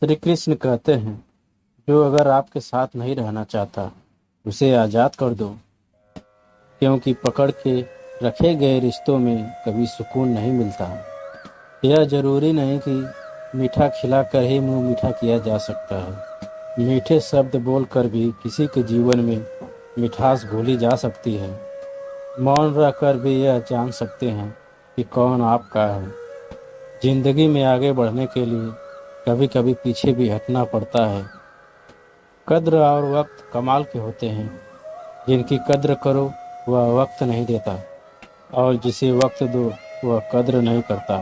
श्री कृष्ण कहते हैं, जो अगर आपके साथ नहीं रहना चाहता उसे आज़ाद कर दो, क्योंकि पकड़ के रखे गए रिश्तों में कभी सुकून नहीं मिलता। यह जरूरी नहीं कि मीठा खिलाकर ही मुंह मीठा किया जा सकता है। मीठे शब्द बोलकर भी किसी के जीवन में मिठास घोली जा सकती है। मौन रहकर भी यह जान सकते हैं कि कौन आपका है। जिंदगी में आगे बढ़ने के लिए कभी कभी पीछे भी हटना पड़ता है। कद्र और वक्त कमाल के होते हैं। जिनकी कद्र करो वह वक्त नहीं देता, और जिसे वक्त दो वह कद्र नहीं करता।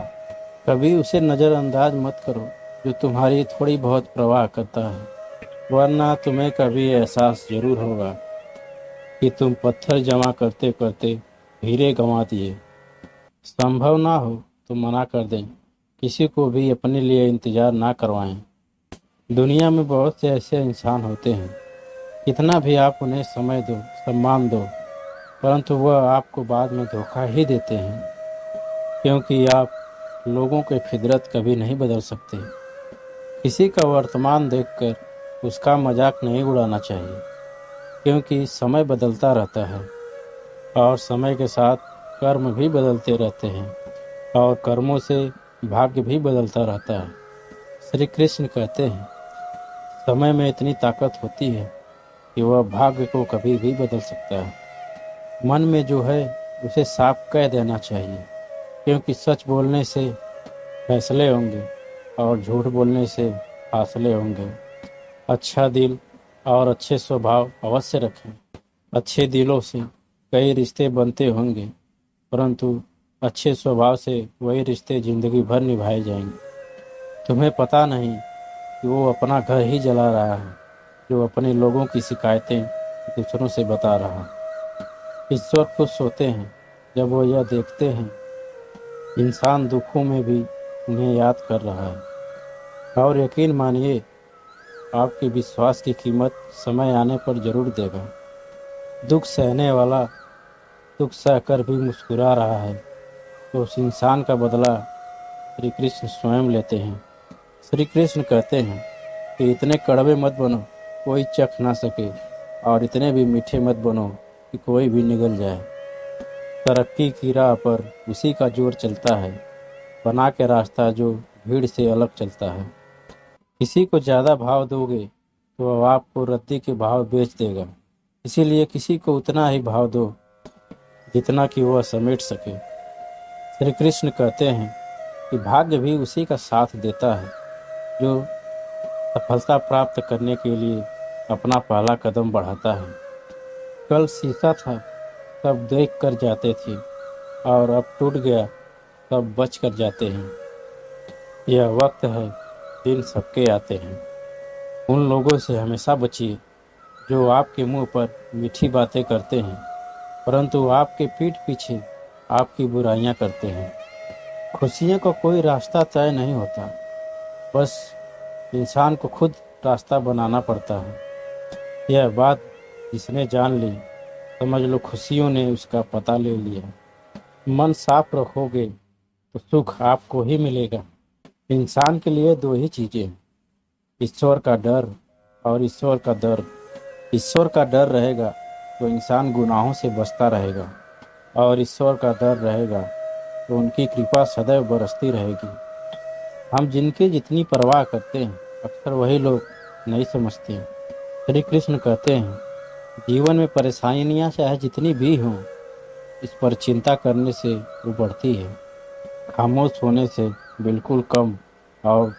कभी उसे नज़रअंदाज मत करो जो तुम्हारी थोड़ी बहुत परवाह करता है, वरना तुम्हें कभी एहसास जरूर होगा कि तुम पत्थर जमा करते करते हीरे गंवा दिए। संभव ना हो तो मना कर दें, किसी को भी अपने लिए इंतज़ार ना करवाएं। दुनिया में बहुत से ऐसे इंसान होते हैं, कितना भी आप उन्हें समय दो, सम्मान दो, परंतु वह आपको बाद में धोखा ही देते हैं, क्योंकि आप लोगों की फितरत कभी नहीं बदल सकते। किसी का वर्तमान देखकर उसका मजाक नहीं उड़ाना चाहिए, क्योंकि समय बदलता रहता है और समय के साथ कर्म भी बदलते रहते हैं और कर्मों से भाग्य भी बदलता रहता है। श्री कृष्ण कहते हैं, समय में इतनी ताकत होती है कि वह भाग्य को कभी भी बदल सकता है। मन में जो है उसे साफ कह देना चाहिए, क्योंकि सच बोलने से फैसले होंगे और झूठ बोलने से फासले होंगे। अच्छा दिल और अच्छे स्वभाव अवश्य रखें। अच्छे दिलों से कई रिश्ते बनते होंगे, परंतु अच्छे स्वभाव से वही रिश्ते जिंदगी भर निभाए जाएंगे। तुम्हें पता नहीं कि वो अपना घर ही जला रहा है, जो अपने लोगों की शिकायतें दूसरों से बता रहा है। ईश्वर खुश होते हैं जब वो यह देखते हैं इंसान दुखों में भी उन्हें याद कर रहा है। और यकीन मानिए, आपके विश्वास की कीमत समय आने पर जरूर देगा। दुख सहने वाला दुख सहकर भी मुस्कुरा रहा है, तो उस इंसान का बदला श्री कृष्ण स्वयं लेते हैं। श्री कृष्ण कहते हैं कि इतने कड़वे मत बनो कोई चख ना सके, और इतने भी मीठे मत बनो कि कोई भी निगल जाए। तरक्की की राह पर उसी का जोर चलता है, बना के रास्ता जो भीड़ से अलग चलता है। किसी को ज़्यादा भाव दोगे तो वह आपको रद्दी के भाव बेच देगा। इसीलिए किसी को उतना ही भाव दो जितना कि वह समेट सके। श्री कृष्ण कहते हैं कि भाग्य भी उसी का साथ देता है जो सफलता प्राप्त करने के लिए अपना पहला कदम बढ़ाता है। कल शीशा था, सब देख कर जाते थे, और अब टूट गया, सब बच कर जाते हैं। यह वक्त है, दिन सबके आते हैं। उन लोगों से हमेशा बचिए जो आपके मुंह पर मीठी बातें करते हैं, परंतु आपके पीठ पीछे आपकी बुराइयां करते हैं। खुशियों का कोई रास्ता तय नहीं होता, बस इंसान को खुद रास्ता बनाना पड़ता है। यह बात जिसने जान ली, समझ लो खुशियों ने उसका पता ले लिया। मन साफ रखोगे तो सुख आपको ही मिलेगा। इंसान के लिए दो ही चीजें हैं, ईश्वर का डर और ईश्वर का दर्द। ईश्वर का डर रहेगा तो इंसान गुनाहों से बचता रहेगा, और ईश्वर का डर रहेगा तो उनकी कृपा सदैव बरसती रहेगी। हम जिनकी जितनी परवाह करते हैं, अक्सर वही लोग नहीं समझते हैं। श्री कृष्ण कहते हैं, जीवन में परेशानियां चाहे जितनी भी हों, इस पर चिंता करने से वो बढ़ती है। खामोश होने से बिल्कुल कम, और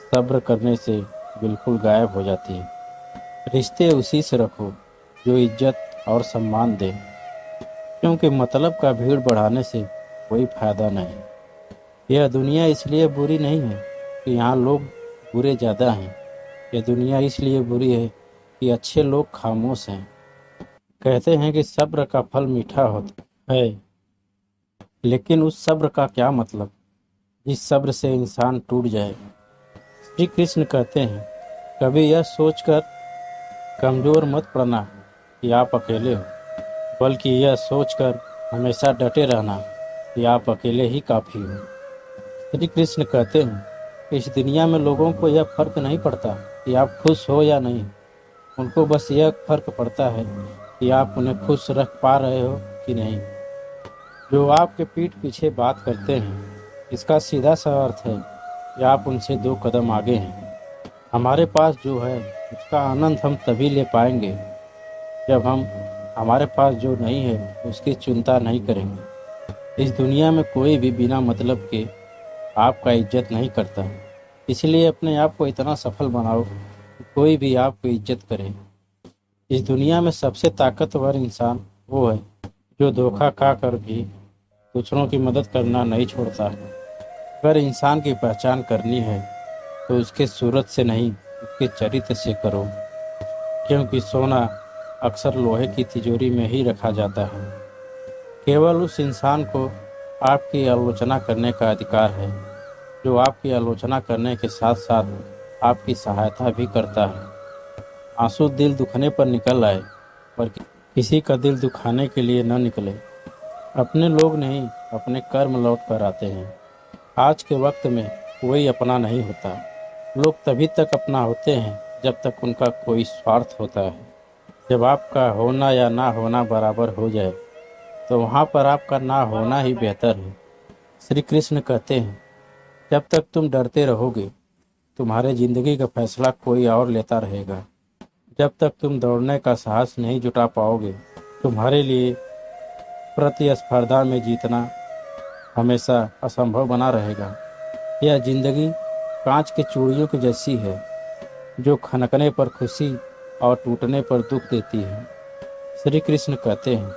सब्र करने से बिल्कुल गायब हो जाती है। रिश्ते उसी से रखो जो इज्जत और सम्मान दे, क्योंकि मतलब का भीड़ बढ़ाने से कोई फायदा नहीं। यह दुनिया इसलिए बुरी नहीं है कि यहाँ लोग बुरे ज़्यादा हैं। यह दुनिया इसलिए बुरी है कि अच्छे लोग खामोश हैं। कहते हैं कि सब्र का फल मीठा होता है, लेकिन उस सब्र का क्या मतलब जिस सब्र से इंसान टूट जाए। श्री कृष्ण कहते हैं, कभी यह सोचकर कमज़ोर मत पड़ना कि आप अकेले हो, बल्कि यह सोचकर हमेशा डटे रहना कि आप अकेले ही काफ़ी हो। श्री कृष्ण कहते हैं, इस दुनिया में लोगों को यह फर्क नहीं पड़ता कि आप खुश हो या नहीं। उनको बस यह फर्क पड़ता है कि आप उन्हें खुश रख पा रहे हो कि नहीं। जो आपके पीठ पीछे बात करते हैं, इसका सीधा सा अर्थ है कि आप उनसे 2 कदम आगे हैं। हमारे पास जो है उसका आनंद हम तभी ले पाएंगे जब हम हमारे पास जो नहीं है उसकी चिंता नहीं करेंगे। इस दुनिया में कोई भी बिना मतलब के आपका इज्जत नहीं करता, इसलिए अपने आप को इतना सफल बनाओ कि कोई भी आपको इज्जत करे। इस दुनिया में सबसे ताकतवर इंसान वो है जो धोखा खा कर भी दूसरों की मदद करना नहीं छोड़ता। अगर इंसान की पहचान करनी है तो उसके सूरत से नहीं, उसके चरित्र से करो, क्योंकि सोना अक्सर लोहे की तिजोरी में ही रखा जाता है। केवल उस इंसान को आपकी आलोचना करने का अधिकार है जो आपकी आलोचना करने के साथ साथ आपकी सहायता भी करता है। आंसू दिल दुखने पर निकल आए, पर किसी का दिल दुखाने के लिए न निकले। अपने लोग नहीं, अपने कर्म लौट कर आते हैं। आज के वक्त में कोई अपना नहीं होता। लोग तभी तक अपना होते हैं जब तक उनका कोई स्वार्थ होता है। जब आपका होना या ना होना बराबर हो जाए तो वहाँ पर आपका ना होना ही बेहतर है। श्री कृष्ण कहते हैं, जब तक तुम डरते रहोगे तुम्हारे जिंदगी का फैसला कोई और लेता रहेगा। जब तक तुम दौड़ने का साहस नहीं जुटा पाओगे तुम्हारे लिए प्रतिस्पर्धा में जीतना हमेशा असंभव बना रहेगा। यह जिंदगी कांच की चूड़ियों की जैसी है जो खनकने पर खुशी और टूटने पर दुख देती है। श्री कृष्ण कहते हैं,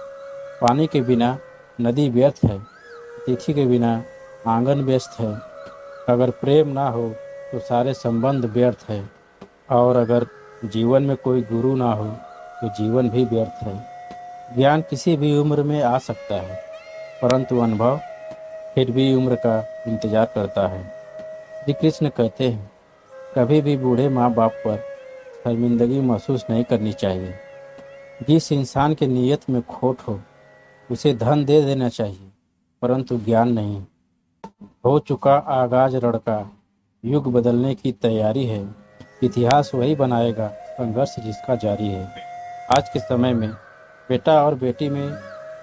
पानी के बिना नदी व्यर्थ है, अतिथि के बिना आंगन व्यस्त है। अगर प्रेम ना हो तो सारे संबंध व्यर्थ है, और अगर जीवन में कोई गुरु ना हो तो जीवन भी व्यर्थ है। ज्ञान किसी भी उम्र में आ सकता है, परंतु अनुभव फिर भी उम्र का इंतजार करता है। श्री कृष्ण कहते हैं, कभी भी बूढ़े माँ बाप पर शर्मिंदगी महसूस नहीं करनी चाहिए। जिस इंसान की नीयत में खोट हो उसे धन दे देना चाहिए, परंतु ज्ञान नहीं। हो चुका आगाज लड़का, युग बदलने की तैयारी है। इतिहास वही बनाएगा संघर्ष जिसका जारी है। आज के समय में बेटा और बेटी में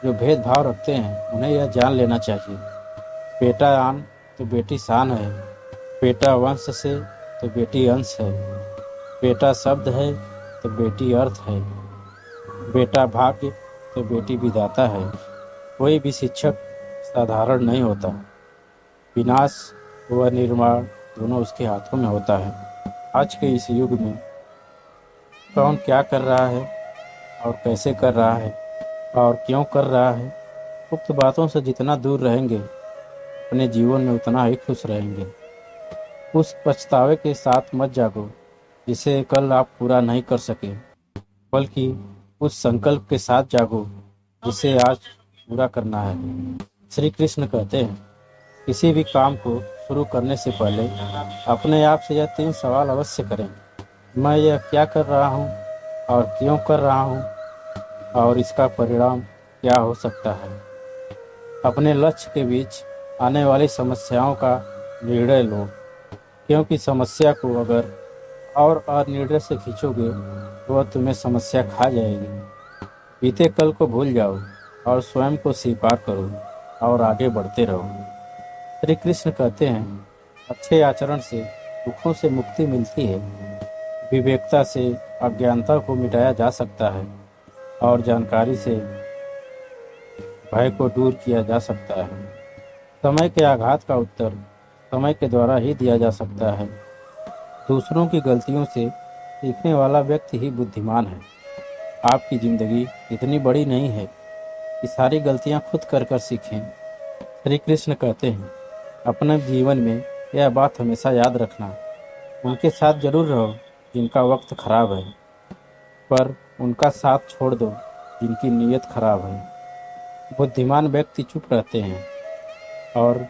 जो भेदभाव रखते हैं उन्हें यह जान लेना चाहिए, बेटा आन तो बेटी शान है, बेटा वंश से तो बेटी अंश है, बेटा शब्द है तो बेटी अर्थ है, बेटा भाग्य तो बेटी विधाता है। कोई भी शिक्षक साधारण नहीं होता। विनाश व निर्माण दोनों उसके हाथों में होता है। आज के इस युग में कौन क्या कर रहा है और कैसे कर रहा है और क्यों कर रहा है, उक्त बातों से जितना दूर रहेंगे अपने जीवन में उतना ही खुश रहेंगे। उस पछतावे के साथ मत जागो जिसे कल आप पूरा नहीं कर सके, बल्कि उस संकल्प के साथ जागो जिसे आज पूरा करना है। श्री कृष्ण कहते हैं, किसी भी काम को शुरू करने से पहले अपने आप से यह 3 सवाल अवश्य करें। मैं यह क्या कर रहा हूँ और क्यों कर रहा हूँ, और इसका परिणाम क्या हो सकता है। अपने लक्ष्य के बीच आने वाली समस्याओं का निर्णय लो, क्योंकि समस्या को अगर और अनिर्णय से खींचोगे तो वह तुम्हें समस्या खा जाएगी। बीते कल को भूल जाओ और स्वयं को स्वीकार करो और आगे बढ़ते रहो। श्री कृष्ण कहते हैं, अच्छे आचरण से दुखों से मुक्ति मिलती है, विवेकता से अज्ञानता को मिटाया जा सकता है और जानकारी से भय को दूर किया जा सकता है। समय के आघात का उत्तर समय के द्वारा ही दिया जा सकता है। दूसरों की गलतियों से सीखने वाला व्यक्ति ही बुद्धिमान है। आपकी जिंदगी इतनी बड़ी नहीं है कि सारी गलतियां खुद कर कर सीखें। श्री कृष्ण कहते हैं, अपने जीवन में यह बात हमेशा याद रखना, उनके साथ जरूर रहो जिनका वक्त खराब है, पर उनका साथ छोड़ दो जिनकी नीयत खराब है। बुद्धिमान व्यक्ति चुप रहते हैं और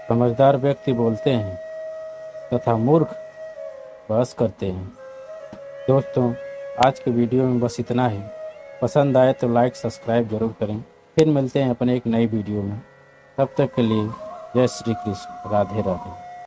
समझदार व्यक्ति बोलते हैं तथा मूर्ख बहस करते हैं। दोस्तों, आज के वीडियो में बस इतना ही। पसंद आए तो लाइक सब्सक्राइब जरूर करें। फिर मिलते हैं अपने एक नई वीडियो में। तब तक के लिए जय श्री कृष्ण, राधे राधे।